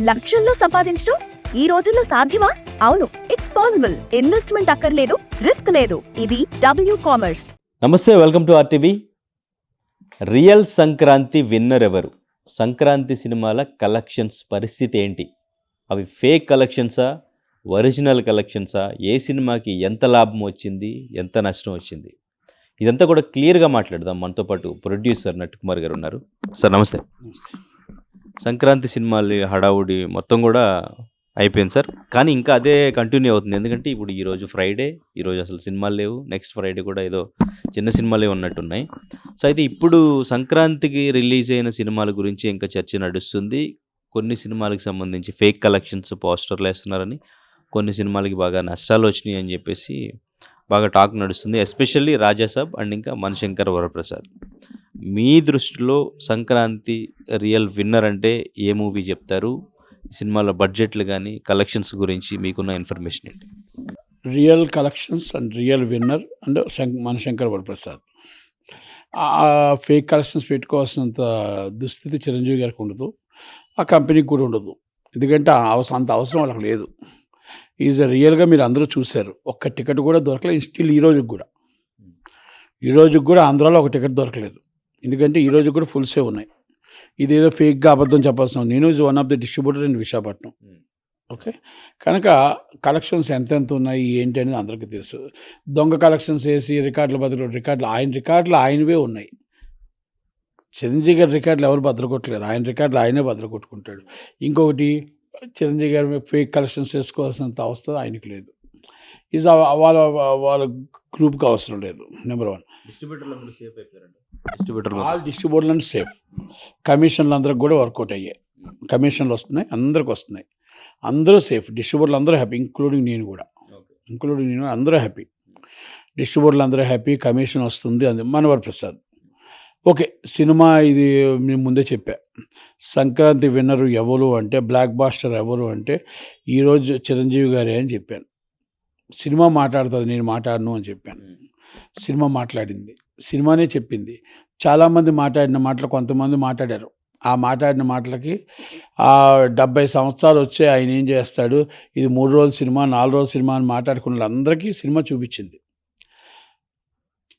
లక్షల్లో సంపాదించడం ఈ రోజుల్లో సాధ్యమా? అవును, ఇట్స్ పాసిబుల్. ఇన్వెస్ట్మెంట్ అక్కర్లేదు, రిస్క్ లేదు. ఇది డబ్ల్యూ కామర్స్. నమస్తే, welcome to RTV. Real Sankranti winner ఎవరు? సంక్రాంతి సినిమాల కలెక్షన్స్ పరిస్థితి ఏంటి? అవి ఫేక్ కలెక్షన్సా, ఒరిజినల్ కలెక్షన్సా? ఏ సినిమాకి ఎంత లాభం వచ్చింది, ఎంత నష్టం వచ్చింది? ఇదంతా కూడా క్లియర్గా మాట్లాడదాం. మనతో పాటు ప్రొడ్యూసర్ నట్టుకుమార్ గారు ఉన్నారు. సార్ నమస్తే. సంక్రాంతి సినిమాలు హడావుడి మొత్తం కూడా అయిపోయింది సార్, కానీ ఇంకా అదే కంటిన్యూ అవుతుంది. ఎందుకంటే ఇప్పుడు ఈరోజు ఫ్రైడే, ఈరోజు అసలు సినిమాలు లేవు. నెక్స్ట్ ఫ్రైడే కూడా ఏదో చిన్న సినిమాలే ఉన్నట్టున్నాయి. సో అయితే ఇప్పుడు సంక్రాంతికి రిలీజ్ అయిన సినిమాల గురించి ఇంకా చర్చ నడుస్తుంది. కొన్ని సినిమాలకు సంబంధించి ఫేక్ కలెక్షన్స్ పోస్టర్లు వేస్తున్నారని, కొన్ని సినిమాలకి బాగా నష్టాలు వచ్చినాయి అని చెప్పేసి బాగా టాక్ నడుస్తుంది. ఎస్పెషల్లీ రాజాసాబ్ అండ్ ఇంకా మనశంకర్ వరప్రసాద్. మీ దృష్టిలో సంక్రాంతి రియల్ విన్నర్ అంటే ఏ మూవీ చెప్తారు? సినిమాల బడ్జెట్లు కానీ కలెక్షన్స్ గురించి మీకున్న ఇన్ఫర్మేషన్ ఏంటి? Real collections and real winner and Manashankar Varaprasad. Fake collections పెట్టుకోవాల్సినంత దుస్థితి చిరంజీవి గారికి ఉండదు, ఆ కంపెనీకి కూడా ఉండదు. ఎందుకంటే అంత అవసరం వాళ్ళకి లేదు. రియల్గా మీరు అందరూ చూశారు, ఒక్క టికెట్ కూడా దొరకలేదు. స్టిల్ ఈ రోజుకి కూడా ఆంధ్రాలో ఒక టికెట్ దొరకలేదు. ఎందుకంటే ఈ రోజు కూడా ఫుల్ సేవ్ ఉన్నాయి. ఇదేదో ఫేక్గా అబద్ధం చెప్పాల్సిన, నేను is one of the distributor in Visakhapatnam. Okay, కనుక కలెక్షన్స్ ఎంతెంత ఉన్నాయి ఏంటి అనేది అందరికీ తెలుసు. దొంగ కలెక్షన్స్ వేసి రికార్డుల బదులు రికార్డులు ఆయనవే ఉన్నాయి. చిరంజీవి గారి రికార్డులు ఎవరు బద్దలుకొట్టలేరు, ఆయన రికార్డులు ఆయనే బద్దలుకొట్టుకుంటాడు. ఇంకొకటి, చిరంజీవి గారి ఫేక్ కలెక్షన్స్ వేసుకోవాల్సినంత అవసరం ఆయనకి లేదు. వాళ్ళ గ్రూప్కి అవసరం లేదు. నెంబర్ 1. డిస్ట్రిబ్యూటర్లు సేఫ్. కమిషన్లు అందరికి కూడా వర్కౌట్ అయ్యాయి. కమిషన్లు వస్తున్నాయి, అందరికి వస్తున్నాయి. అందరూ సేఫ్. డిస్ట్రిబ్యూటర్లు అందరూ హ్యాపీ, ఇంక్లూడింగ్ నేను అందరూ హ్యాపీ. డిస్ట్రిబ్యూటర్లు అందరూ హ్యాపీ, కమిషన్ వస్తుంది. అది మన వరప్రసాద్. ఓకే, సినిమా ఇది నేను ముందే చెప్పా. సంక్రాంతి విన్నరు ఎవరు అంటే, బ్లాక్ బాస్టర్ ఎవరు అంటే ఈరోజు చిరంజీవి గారే అని చెప్పాను. సినిమా మాట్లాడుతుంది, నేను మాట్లాడను అని చెప్పాను. సినిమా మాట్లాడింది, సినిమానే చెప్పింది. చాలామంది మాట్లాడిన మాటలు కొంతమంది మాట్లాడారు. ఆ మాట్లాడిన మాటలకి 70 సంవత్సరాలు వచ్చే ఆయన ఏం చేస్తాడు, ఇది 3 రోజుల సినిమా 4 రోజుల సినిమా అని మాట్లాడుకున్న వాళ్ళందరికీ సినిమా చూపించింది.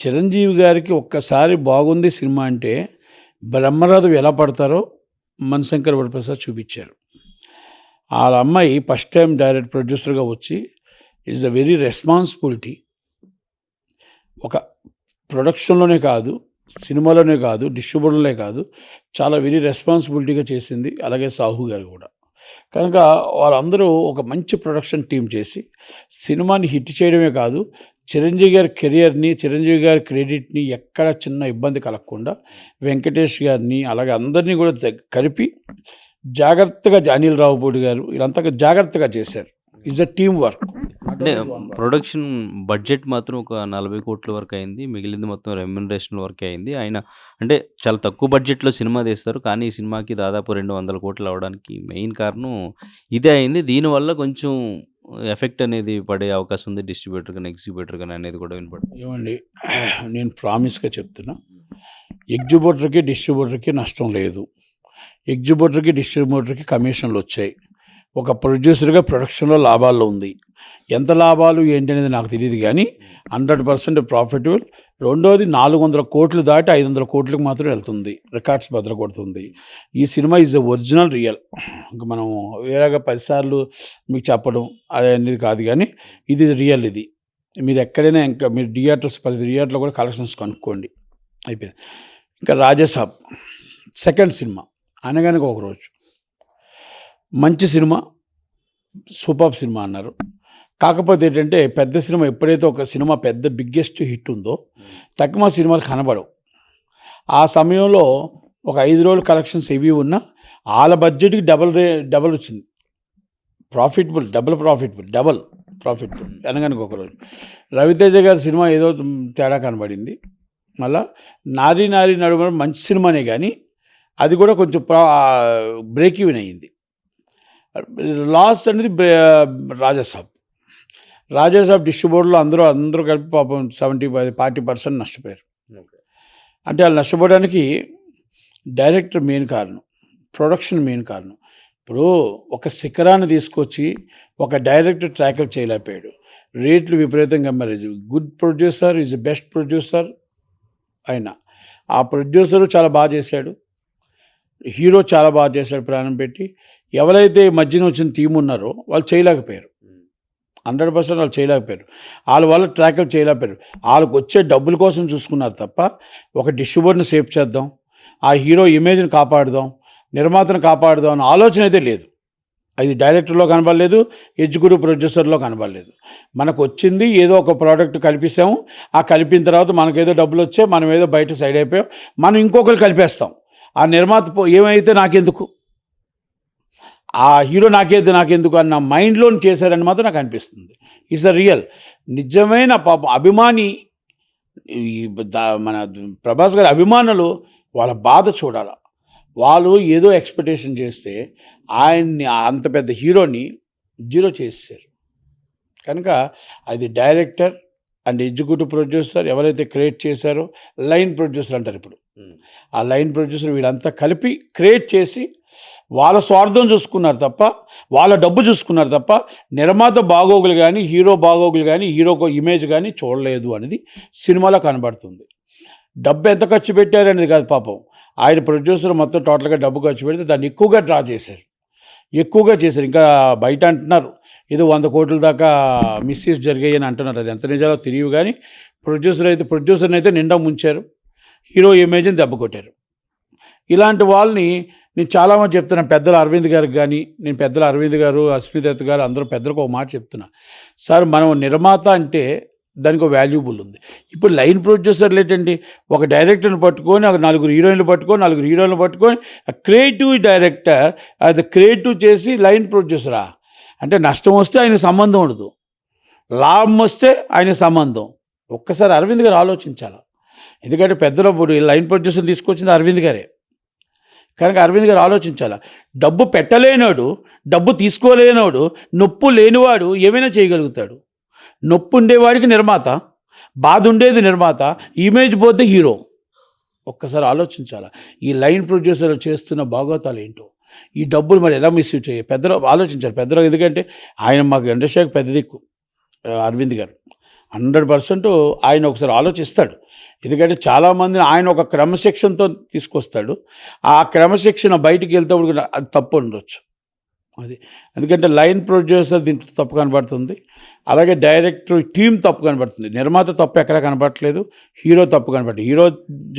చిరంజీవి గారికి ఒక్కసారి బాగుంది సినిమా అంటే బ్రహ్మరథం ఎలా పడతారో మనశంకర్ వరప్రసాద్ చూపించారు. వాళ్ళ అమ్మాయి ఫస్ట్ టైం డైరెక్ట్ ప్రొడ్యూసర్గా వచ్చి ఈజ్ అ వెరీ రెస్పాన్సిబిలిటీ. ఒక ప్రొడక్షన్లోనే కాదు, సినిమాలోనే కాదు, డిస్ట్రిబ్యూటర్లే కాదు, చాలా వెరీ రెస్పాన్సిబిలిటీగా చేసింది. అలాగే సాహు గారు కూడా. కనుక వాళ్ళందరూ ఒక మంచి ప్రొడక్షన్ టీం చేసి సినిమాని హిట్ చేయడమే కాదు, చిరంజీవి గారి కెరియర్ని, చిరంజీవి గారి క్రెడిట్ని ఎక్కడ చిన్న ఇబ్బంది కలగకుండా వెంకటేష్ గారిని అలాగే అందరినీ కూడా కలిపి జాగ్రత్తగా, అనిల్ రావుపూడి గారు వీళ్ళంతా జాగ్రత్తగా చేశారు. Is a team work. అంటే ప్రొడక్షన్ బడ్జెట్ మాత్రం ఒక 40 కోట్ల వరకు అయింది, మిగిలింది మొత్తం రెమ్యునరేషన్ వరకే అయింది. ఆయన అంటే చాలా తక్కువ బడ్జెట్లో సినిమా తీస్తారు, కానీ ఈ సినిమాకి దాదాపు 200 కోట్లు అవడానికి మెయిన్ కారణం ఇదే అయింది. దీనివల్ల కొంచెం ఎఫెక్ట్ అనేది పడే అవకాశం ఉంది డిస్ట్రిబ్యూటర్ కానీ ఎగ్జిబ్యూటర్ కానీ అనేది కూడా వినపడుతుంది. ఏమండి, నేను ప్రామిస్గా చెప్తున్నా, ఎగ్జిబ్యూటర్కి డిస్ట్రిబ్యూటర్కి నష్టం లేదు. ఎగ్జిబ్యూటర్కి డిస్ట్రిబ్యూటర్కి కమిషన్లు వచ్చాయి. ఒక ప్రొడ్యూసర్గా ప్రొడక్షన్లో లాభాల్లో ఉంది. ఎంత లాభాలు ఏంటి అనేది నాకు తెలియదు, కానీ 100% ప్రాఫిటబుల్. రెండోది 400 కోట్లు దాటి 500 కోట్లకు మాత్రం వెళ్తుంది, రికార్డ్స్ బద్దలు కొడుతుంది. ఈ సినిమా ఈజ్ ఒరిజినల్ రియల్. ఇంకా మనం వేరేగా 10 సార్లు మీకు చెప్పడం అనేది కాదు, కానీ ఇది రియల్. ఇది మీరు ఎక్కడైనా ఇంకా మీరు థియేటర్స్ 10 థియేటర్లో కూడా కలెక్షన్స్ కనుక్కోండి. అయిపోయింది. ఇంకా రాజాసాబ్ సెకండ్ సినిమా అనగానే ఒక రోజు మంచి సినిమా, సూపర్ సినిమా అన్నారు. కాకపోతే ఏంటంటే పెద్ద సినిమా ఎప్పుడైతే ఒక సినిమా పెద్ద బిగ్గెస్ట్ హిట్ ఉందో తక్కువ సినిమాలు కనబడవు. ఆ సమయంలో ఒక 5 రోజులు కలెక్షన్స్ హెవీ ఉన్నా వాళ్ళ బడ్జెట్కి డబల్ వచ్చింది. డబుల్ ప్రాఫిటబుల్ అనగానే ఒక రోజు. రవితేజ గారి సినిమా ఏదో తేడా కనబడింది. మళ్ళా నారీ నడుమ మంచి సినిమానే, కానీ అది కూడా కొంచెం బ్రేక్ ఈవెన్ అయ్యింది. లాస్ అనేది రాజాసాబ్ డిస్ట్రిబ్యూటర్లో అందరూ కలిపి పాపం 40% నష్టపోయారు. అంటే వాళ్ళు నష్టపోవడానికి డైరెక్టర్ మెయిన్ కారణం, ప్రొడక్షన్ మెయిన్ కారణం. ఇప్పుడు ఒక శిఖరాన్ని తీసుకొచ్చి ఒక డైరెక్టర్ ట్రాకిల్ చేయలేకపోయాడు. రేట్లు విపరీతంగా మరి good producer is the best producer ఆయన. ఆ ప్రొడ్యూసరు చాలా బాగా చేశాడు, హీరో చాలా బాగా చేశాడు ప్రాణం పెట్టి. ఎవరైతే మధ్యన వచ్చిన టీం ఉన్నారో వాళ్ళు చేయలేకపోయారు, 100% వాళ్ళు చేయలేకపోయారు. వాళ్ళ వల్ల ట్రాకిల్ చేయలేకపోయారు. వాళ్ళకి వచ్చే డబ్బుల కోసం చూసుకున్నారు తప్ప ఒక డిస్ట్రిబ్యూటర్ని సేవ్ చేద్దాం, ఆ హీరో ఇమేజ్ని కాపాడుదాం, నిర్మాతను కాపాడుదాం అనే ఆలోచన అయితే లేదు. అది డైరెక్టర్లో కనబడలేదు, ఎగ్జిక్యూటివ్ ప్రొడ్యూసర్లో కనబడలేదు. మనకు వచ్చింది ఏదో ఒక ప్రోడక్ట్ కలిపేసాము, ఆ కలిపిన తర్వాత మనకేదో డబ్బులు వచ్చాయి, మనం ఏదో బయట సైడ్ అయిపోయాం, మనం ఇంకొకరు కలిపేస్తాం. ఆ నిర్మాత ఏమైతే నాకెందుకు, ఆ హీరో నాకెందుకు అన్న మైండ్లోని చేశారని మాత్రం నాకు అనిపిస్తుంది. ఇట్స్ ద రియల్ నిజమైన పాపం అభిమాని. మన ప్రభాస్ గారి అభిమానులు వాళ్ళ బాధ చూడాల. వాళ్ళు ఏదో ఎక్స్పెక్టేషన్ చేస్తే ఆయన్ని అంత పెద్ద హీరోని జీరో చేసేసారు. కనుక అది డైరెక్టర్ అండ్ ఎగ్జిక్యూటివ్ ప్రొడ్యూసర్ ఎవరైతే క్రియేట్ చేశారో, లైన్ ప్రొడ్యూసర్ అంటారు ఇప్పుడు, ఆ లైన్ ప్రొడ్యూసర్ వీళ్ళంతా కలిపి క్రియేట్ చేసి వాళ్ళ స్వార్థం చూసుకున్నారు తప్ప, వాళ్ళ డబ్బు చూసుకున్నారు తప్ప నిర్మాత బాగోగులు కానీ, హీరో బాగోగులు కానీ, హీరోకు ఇమేజ్ కానీ చూడలేదు అనేది సినిమాలో కనబడుతుంది. డబ్బు ఎంత ఖర్చు పెట్టారనేది కాదు పాపం, ఆయన ప్రొడ్యూసర్ మొత్తం టోటల్గా డబ్బు ఖర్చు పెడితే దాన్ని ఎక్కువగా డ్రా చేశారు. ఇంకా బయట అంటున్నారు ఏదో 100 కోట్ల దాకా మిస్యూజ్ జరిగాయి అని అంటున్నారు. అది ఎంత నిజాలో తెలియదు కానీ ప్రొడ్యూసర్ని అయితే నిండా ముంచారు, హీరో ఇమేజ్ని దెబ్బ కొట్టారు. ఇలాంటి వాళ్ళని నేను చాలామంది చెప్తున్నాను, పెద్దలు అరవింద్ గారికి కానీ, నేను పెద్దలు అరవింద్ గారు, అస్మిత్ గారు అందరూ పెద్దలకు ఒక మాట చెప్తున్నా, సార్ మనం నిర్మాత అంటే దానికి ఒక వాల్యూబుల్ ఉంది. ఇప్పుడు లైన్ ప్రొడ్యూసర్లు ఏంటండి, ఒక డైరెక్టర్ని పట్టుకొని, ఒక 4 హీరోయిన్లు పట్టుకొని క్రియేటివ్ డైరెక్టర్ అది క్రియేటివ్ చేసి లైన్ ప్రొడ్యూసరా అంటే నష్టం వస్తే ఆయన సంబంధం ఉండదు, లాభం వస్తే ఆయన సంబంధం. ఒక్కసారి అరవింద్ గారు ఆలోచించాలి. ఎందుకంటే పెద్దలప్పుడు లైన్ ప్రొడ్యూసర్ తీసుకొచ్చింది అరవింద్ గారే. కనుక అరవింద్ గారు ఆలోచించాలి. డబ్బు పెట్టలేనోడు, డబ్బు తీసుకోలేనోడు, నొప్పు లేనివాడు ఏమైనా చేయగలుగుతాడు. నొప్పి ఉండేవాడికి నిర్మాత, బాధ ఉండేది నిర్మాత, ఇమేజ్ పోతే హీరో. ఒక్కసారి ఆలోచించాలి. ఈ లైన్ ప్రొడ్యూసర్లు చేస్తున్న భాగవతాలు ఏంటో, ఈ డబ్బులు మరి ఎలా మిస్యూజ్ చేయాలి పెద్దలు ఆలోచించారు. పెద్దలు ఎందుకంటే ఆయన మాకు ఇండస్ట్రీకి పెద్ద దిక్కు అరవింద్ గారు, 100% ఆయన ఒకసారి ఆలోచిస్తాడు. ఎందుకంటే చాలామందిని ఆయన ఒక క్రమశిక్షణతో తీసుకొస్తాడు. ఆ క్రమశిక్షణ బయటికి వెళ్తేప్పుడు కూడా అది తప్పు ఉండొచ్చు. అది ఎందుకంటే లైన్ ప్రొడ్యూసర్ దీంట్లో తప్పు కనబడుతుంది, అలాగే డైరెక్టర్ టీం తప్పు కనబడుతుంది. నిర్మాత తప్పు ఎక్కడ కనబడట్లేదు, హీరో తప్పు కనబడుతుంది. హీరో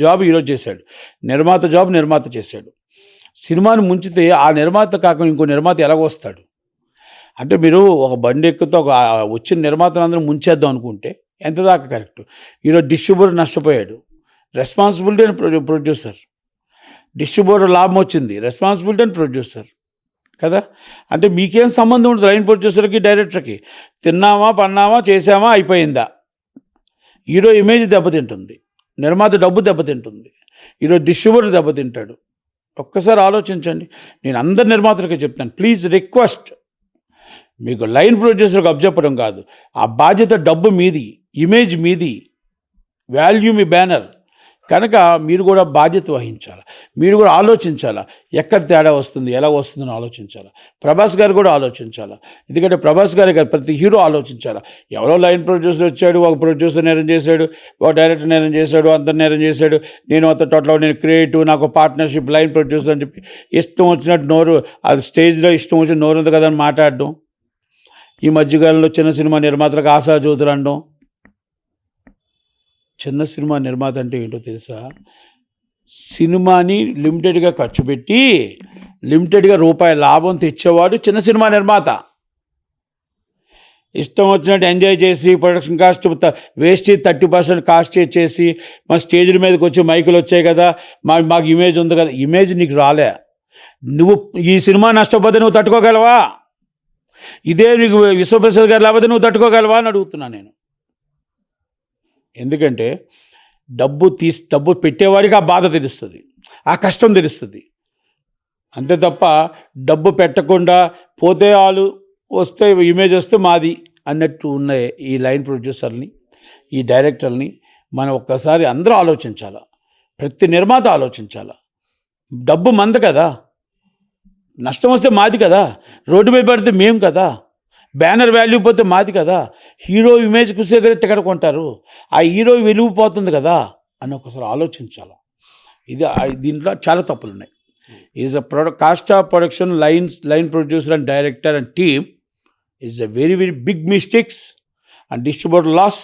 జాబ్ హీరో చేశాడు, నిర్మాత జాబ్ నిర్మాత చేశాడు. సినిమాని ముంచితే ఆ నిర్మాత కాకుండా ఇంకో నిర్మాత ఎలాగొస్తాడు అంటే, మీరు ఒక బండి ఎక్కుతో ఒక వచ్చిన నిర్మాతను అందరూ ముంచేద్దాం అనుకుంటే ఎంత దాకా కరెక్ట్. ఈరోజు డిస్ట్రిబ్యూటర్ నష్టపోయాడు, రెస్పాన్సిబిలిటీ అని ప్రొడ్యూసర్. డిస్ట్రిబ్యూటర్ లాభం వచ్చింది, రెస్పాన్సిబిలిటీ అని ప్రొడ్యూసర్ కదా. అంటే మీకేం సంబంధం ఉంటుంది లైన్ ప్రొడ్యూసర్కి డైరెక్టర్కి. తిన్నామా, పన్నామా, చేసామా, అయిపోయిందా. హీరో ఇమేజ్ దెబ్బతింటుంది, నిర్మాత డబ్బు దెబ్బతింటుంది, ఈరోజు డిస్ట్రిబ్యూటర్ దెబ్బతింటాడు. ఒక్కసారి ఆలోచించండి. నేను అందరి నిర్మాతలకి చెప్తాను, ప్లీజ్ రిక్వెస్ట్, మీకు లైన్ ప్రొడ్యూసర్కి అబ్జెప్పడం కాదు, ఆ బాధ్యత డబ్బు మీది, ఇమేజ్ మీది, వాల్యూ మీ బ్యానర్. కనుక మీరు కూడా బాధ్యత వహించాలి, మీరు కూడా ఆలోచించాలి ఎక్కడ తేడా వస్తుంది, ఎలా వస్తుందని ఆలోచించాలి. ప్రభాస్ గారు కూడా ఆలోచించాలి. ఎందుకంటే ప్రభాస్ గారి ప్రతి హీరో ఆలోచించాలి. ఎవరో లైన్ ప్రొడ్యూసర్ వచ్చాడు, ఒక ప్రొడ్యూసర్ నేరం చేశాడు, ఒక డైరెక్టర్ నేరం చేశాడు, అందరు నేరం చేశాడు, నేను అంత టోటల్ నేను క్రియేటివ్, నాకు పార్ట్నర్షిప్ లైన్ ప్రొడ్యూసర్ అని చెప్పి ఇష్టం వచ్చినట్టు నోరు, అది స్టేజ్లో ఇష్టం వచ్చిన నోరు ఉంది కదా అని మాట్లాడడం. ఈ మధ్యకాలంలో చిన్న సినిమా నిర్మాతలకు ఆశాజ్యోతులు అనడం. చిన్న సినిమా నిర్మాత అంటే ఏంటో తెలుసా, సినిమాని లిమిటెడ్గా ఖర్చు పెట్టి లిమిటెడ్గా రూపాయి లాభం తెచ్చేవాడు చిన్న సినిమా నిర్మాత. ఇష్టం వచ్చినట్టు ఎంజాయ్ చేసి ప్రొడక్షన్ కాస్ట్ వేస్ట్ 30% కాస్ట్ చేసి మా స్టేజ్ల మీదకి వచ్చి మైకులు వచ్చాయి కదా, మాకు ఇమేజ్ ఉంది కదా. ఇమేజ్ నీకు రాలే, నువ్వు ఈ సినిమా నష్టపోతే నువ్వు తట్టుకోగలవా? ఇదే నీకు విశ్వప్రసాద్ గారు లేకపోతే నువ్వు తట్టుకోగలవా అని అడుగుతున్నాను నేను. ఎందుకంటే డబ్బు పెట్టేవాడికి ఆ బాధ తెలుస్తుంది, ఆ కష్టం తెలుస్తుంది. అంతే తప్ప డబ్బు పెట్టకుండా పోతే వాళ్ళు వస్తే ఇమేజ్ వస్తే మాది అన్నట్టు ఉన్నాయి ఈ లైన్ ప్రొడ్యూసర్ని, ఈ డైరెక్టర్ని. మనం ఒక్కసారి అందరూ ఆలోచించాలి, ప్రతి నిర్మాత ఆలోచించాలి. డబ్బు మంద కదా, నష్టం వస్తే మాది కదా, రోడ్డు మీద పడితే మేము కదా, బ్యానర్ వాల్యూ పోతే మాది కదా, హీరో ఇమేజ్ చూసే కదా టికెట్ కొంటారు, ఆ హీరో విలువ పోతుంది కదా అని ఒకసారి ఆలోచించాలి. దీంట్లో చాలా తప్పులు ఉన్నాయి. Is a cast of production line producer and director and team is a very very big mistakes and distributor loss.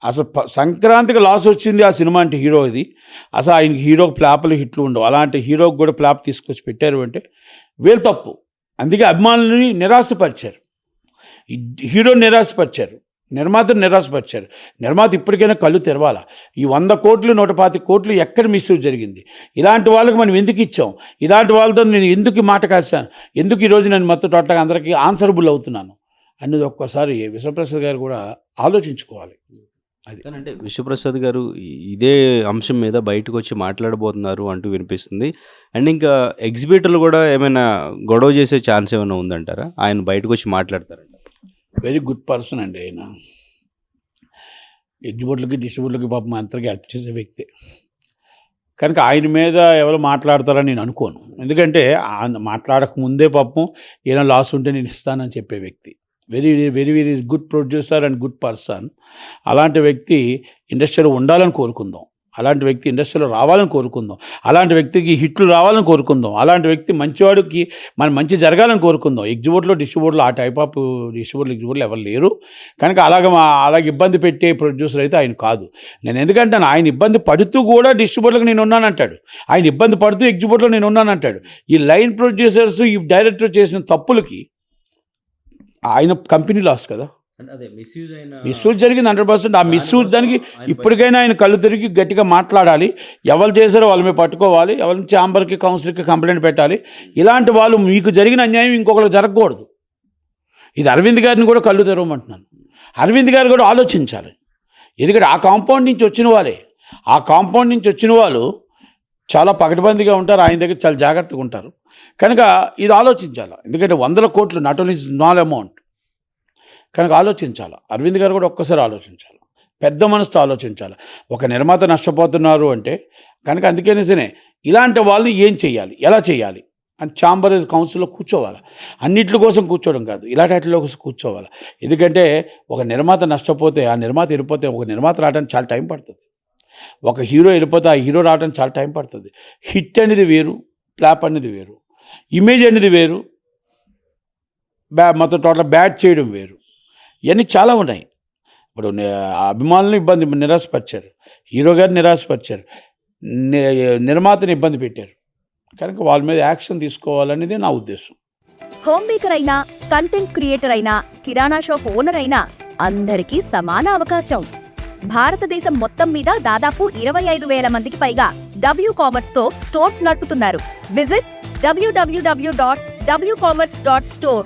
అసలు సంక్రాంతికి లాస్ వచ్చింది ఆ సినిమా అంటే హీరో ఇది. అసలు ఆయనకి హీరోకి ఫ్లాప్లు హిట్లు ఉండవు, అలాంటి హీరోకి కూడా ఫ్లాప్ తీసుకొచ్చి పెట్టారు అంటే వీళ్ళు తప్పు. అందుకే అభిమానులని నిరాశపరిచారు, హీరోని నిరాశపరిచారు, నిర్మాతను నిరాశపరిచారు. నిర్మాత ఇప్పటికైనా కళ్ళు తెరవాలా. ఈ 100 కోట్లు 125 కోట్లు ఎక్కడ మిస్యూజ్ జరిగింది, ఇలాంటి వాళ్ళకి మనం ఎందుకు ఇచ్చాం, ఇలాంటి వాళ్ళతో నేను ఎందుకు మాట కాశాను, ఎందుకు ఈరోజు నేను మొత్తం టోటల్గా అందరికీ ఆన్సరబుల్ అవుతున్నాను అనేది ఒక్కసారి విశ్వప్రసాద్ గారు కూడా ఆలోచించుకోవాలి. అంటే విశ్వప్రసాద్ గారు ఇదే అంశం మీద బయటకు వచ్చి మాట్లాడబోతున్నారు అంటూ వినిపిస్తుంది. అండ్ ఇంకా ఎగ్జిబిటర్లు కూడా ఏమైనా గొడవ చేసే ఛాన్స్ ఏమైనా ఉందంటారా? ఆయన బయటకు వచ్చి మాట్లాడతారంట. వెరీ గుడ్ పర్సన్ అండి ఆయన. ఎగ్జిబిటర్లకి డిస్ట్రిబ్యూటర్లకి పాపం అందరికీ హెల్ప్ చేసే వ్యక్తి కనుక ఆయన మీద ఎవరు మాట్లాడతారని నేను అనుకోను. ఎందుకంటే మాట్లాడక ముందే పాపం ఏదైనా లాస్ ఉంటే నేను ఇస్తానని చెప్పే వ్యక్తి. Very very very good producer and good person. అలాంటి వ్యక్తి ఇండస్ట్రీలో ఉండాలని కోరుకుందాం, అలాంటి వ్యక్తి ఇండస్ట్రీలో రావాలని కోరుకుందాం, అలాంటి వ్యక్తికి హిట్లు రావాలని కోరుకుందాం, అలాంటి వ్యక్తి మంచివాడికి మన మంచి జరగాలని కోరుకుందాం. డిస్ట్రిబ్యూటర్లో ఆ టైప్ ఆఫ్ ఎగ్జిబిటర్లు ఎవరు లేరు కనుక అలాగే ఇబ్బంది పెట్టే ప్రొడ్యూసర్ అయితే ఆయన కాదు. నేను ఎందుకంటే ఆయన ఇబ్బంది పడుతూ కూడా డిస్ట్రిబ్యూటర్కి నేను ఉన్నానంటాడు, ఆయన ఇబ్బంది పడుతూ ఎగ్జిబిటర్లో నేను ఉన్నానంటాడు. ఈ లైన్ ప్రొడ్యూసర్స్ ఈ డైరెక్టర్ చేసిన తప్పులకి ఆయన కంపెనీ లాస్ కదా, మిస్యూజ్ జరిగింది 100%. ఆ మిస్యూజ్ దానికి ఇప్పటికైనా ఆయన కళ్ళు తిరిగి గట్టిగా మాట్లాడాలి. ఎవరు చేశారో వాళ్ళ మీద పట్టుకోవాలి, ఎవరి ఛాంబర్కి కౌన్సిల్కి కంప్లైంట్ పెట్టాలి. ఇలాంటి వాళ్ళు మీకు జరిగిన అన్యాయం ఇంకొకరికి జరగకూడదు. ఇది అరవింద్ గారిని కూడా కళ్ళు తెరవమంటున్నాను. అరవింద్ గారు కూడా ఆలోచించాలి. ఎందుకంటే ఆ కాంపౌండ్ నుంచి వచ్చిన వాళ్ళు చాలా పకడ్బందీగా ఉంటారు, ఆయన దగ్గర చాలా జాగ్రత్తగా ఉంటారు కనుక ఇది ఆలోచించాలి. ఎందుకంటే 100 కోట్లు నాట్ ఓన్లీ స్మాల్ అమౌంట్ కనుక ఆలోచించాలి. అరవింద్ గారు కూడా ఒక్కసారి ఆలోచించాలి, పెద్ద మనసుతో ఆలోచించాలి. ఒక నిర్మాత నష్టపోతున్నారు అంటే కనుక అందుకనేసే ఇలాంటి వాళ్ళని ఏం చేయాలి, ఎలా చేయాలి అని ఛాంబర్ కౌన్సిల్లో కూర్చోవాలి. అన్నింటి కోసం కూర్చోవడం కాదు, ఇలాంటి వాటిలో కోసం కూర్చోవాలి. ఎందుకంటే ఒక నిర్మాత నష్టపోతే, ఆ నిర్మాత వెళ్ళిపోతే ఒక నిర్మాత రావడానికి చాలా టైం పడుతుంది, ఒక హీరో వెళ్ళిపోతే ఆ హీరో రావడానికి చాలా టైం పడుతుంది. హిట్ అనేది వేరు, ఫ్లాప్ అనేది వేరు, ఇమేజ్ అనేది వేరు, మొత్తం టోటల్ బ్యాడ్ చేయడం వేరు, ఇవన్నీ చాలా ఉన్నాయి. ఇప్పుడు అభిమానులను నిరాశపరిచారు, హీరో గారిని నిరాశపరిచారు, నిర్మాతని ఇబ్బంది పెట్టారు కనుక వాళ్ళ మీద యాక్షన్ తీసుకోవాలనేది నా ఉద్దేశం. హోమ్ మేకర్ అయినా, కంటెంట్ క్రియేటర్ అయినా, కిరాణా షాప్ ఓనర్ అయినా అందరికీ సమాన అవకాశం. భారతదేశం మొత్తం మీద దాదాపు 25,000 మందికి పైగా WCommerce తో స్టోర్స్ నడుపుతున్నారు. Visit www.wcommerce.store